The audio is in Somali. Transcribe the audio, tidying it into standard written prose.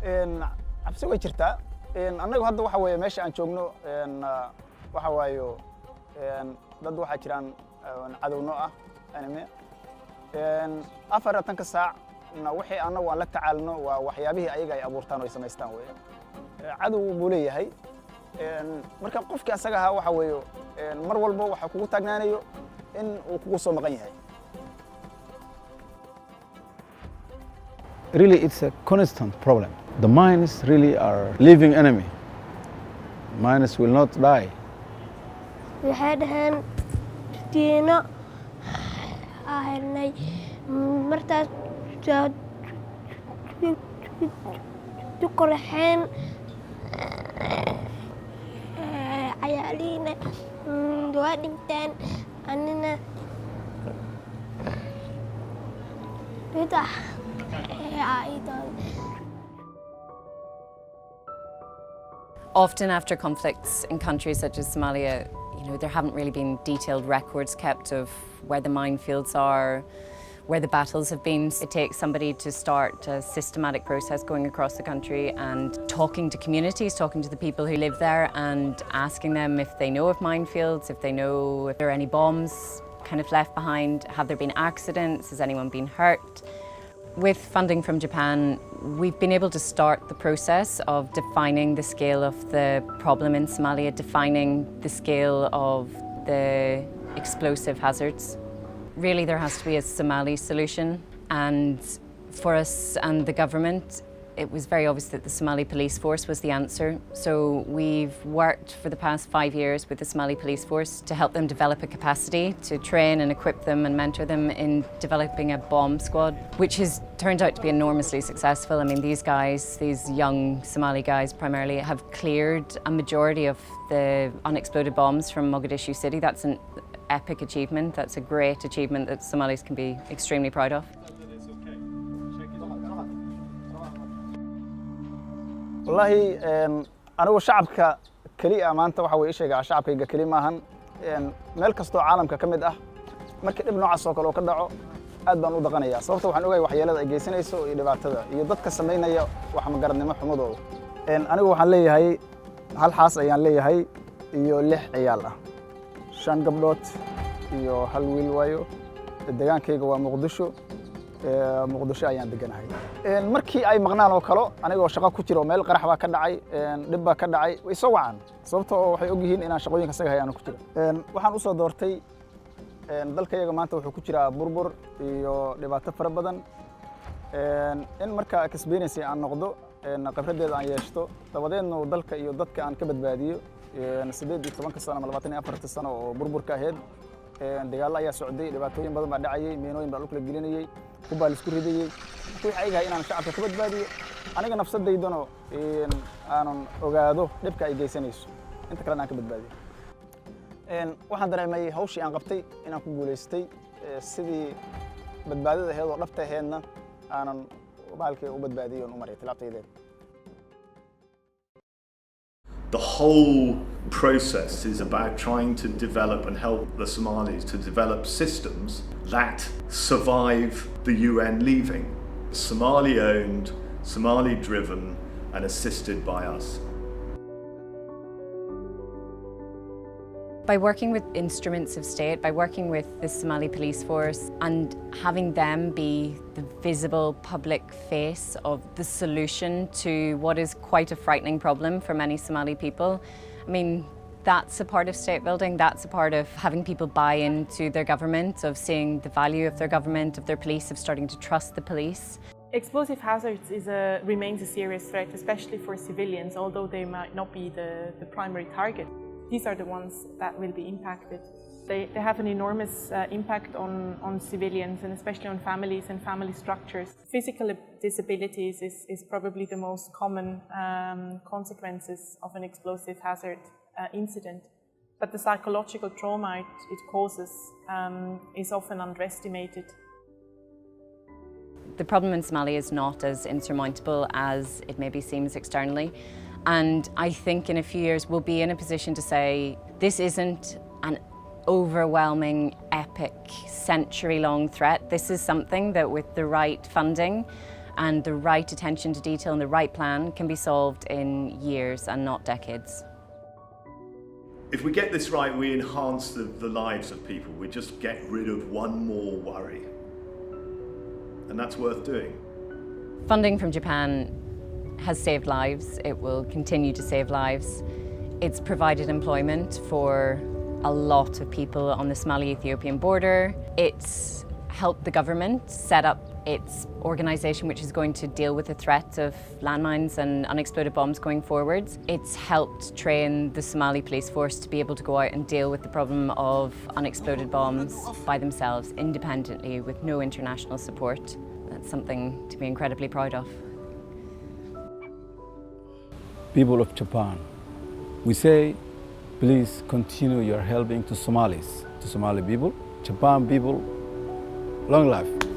cabsi way jirtaa annagu hadda waxa weeye meesha aan joogno waxa waayo dad waxa jiraan cadowno ah anime 4 saac wixii annagu aan la tacaalno waa waxyaabihii ayaga ay abuurtaan oo ay samaystaan weeye cadow buu leeyahay marka qofkii asaga ahaa waxa weeye mar walba waxa kugu taagnaanayo in uu kugu soo maqan yahay. Really, it's a constant problem. The mines really are living enemy. Mines will not die. We had Dina ahelnay martaas duqorxeen ayaalina waa dhinteen anina Often after conflicts in countries such as Somalia, there haven't really been detailed records kept of where the minefields are, where the battles have been. It takes somebody to start a systematic process going across the country and talking to communities, talking to the people who live there and asking them if they know of minefields, if they know if there are any bombs kind of left behind, have there been accidents, has anyone been hurt? With funding from Japan, we've been able to start the process of defining the scale of the problem in Somalia, defining the scale of the explosive hazards. Really, there has to be a Somali solution, and for us and the government, it was very obvious that the Somali police force was the answer. So we've worked for the past 5 years with the Somali police force to help them develop a capacity to train and equip them and mentor them in developing a bomb squad, which has turned out to be enormously successful. I mean, these guys, these young Somali guys primarily, have cleared a majority of the unexploded bombs from Mogadishu city. That's an epic achievement. That's a great achievement that Somalis can be extremely proud of. والله anigu shacabka kaliya maanta waxa way sheegaa shacabkayga kaliya maahan meel kasto caalamka kamid ah markii dib noocaas oo kale oo ka dhaco aad baan u dhaqanayaa sababta waxaan ogahay waxyeelada ay geysanayso iyo dhibaatada iyo dadka sameynaya wax ma garanimo xumadooda anigu waxaan leeyahay hal xaas ayaan leeyahay iyo 6 ciyaal ah 5 gabdhood iyo hal wiil waayo deegaankayga waa Muqdisho ayaan deganahay markii ay maqnaan oo kale anigoo shaqo ku jiro meel qarax baa ka dhacay dib baa ka dhacay way soo wacaan sababtoo waxay og yihiin inaan shaqooyinka saga hayaan ku jiro waxaan u soo doortay dalkayga maanta wuxuu ku jiraa burbur iyo dhibaato fara badan in marka experience aan noqdo khibradeeda aan yeeshto dabadeedna dalka iyo dadka aan ka badbaadiyo 18 sano ama 24 sano oo burburka ahayd dagaal ayaa socday dhibaatooyin badan baa dhacayay meenooyin baa kala gelinayay kuba la isku ridayay wixii ay gahay inaan shacabka ka badbaadiyo aniga nafsadeydana aanan ogaado dhibka ay geysanayso inta kale aan ka badbaadiyo waxaan dareemay hawshii aan qabtay inaan ku guuleystay sidii badbaadada ahayd oo dhabta ahaydna aanan baalkii u badbaadiyo oo u maray talaabtaydeed. The whole process is about trying to develop and help the Somalis to develop systems that survive the UN leaving. Somali owned, Somali driven and assisted by us. By working with instruments of state, by working with the Somali police force and having them be the visible public face of the solution to what is quite a frightening problem for many Somali people, I mean, that's a part of state building, that's a part of having people buy into their government, of seeing the value of their government, of their police, of starting to trust the police. Explosive hazards remains a serious threat, especially for civilians, although they might not be the primary target. These are the ones that will be impacted. They have an enormous impact on civilians and especially on families and family structures. Physical disabilities is probably the most common consequences of an explosive hazard incident. But the psychological trauma it causes is often underestimated. The problem in Somalia is not as insurmountable as it maybe seems externally. And I think in a few years we'll be in a position to say this isn't an overwhelming, epic, century-long threat. This is something that with the right funding And the right attention to detail and the right plan can be solved in years and not decades. If we get this right, we enhance the lives of people. We just get rid of one more worry. And that's worth doing. Funding from Japan has saved lives. It will continue to save lives. It's provided employment for a lot of people on the Somali-Ethiopian border. It's helped the government set up its organisation which is going to deal with the threat of landmines and unexploded bombs going forwards. It's helped train the Somali police force to be able to go out and deal with the problem of unexploded bombs by themselves, independently, with no international support. That's something to be incredibly proud of. People of Japan, we say, please continue your helping to Somalis, to Somali people, Japan people, long life.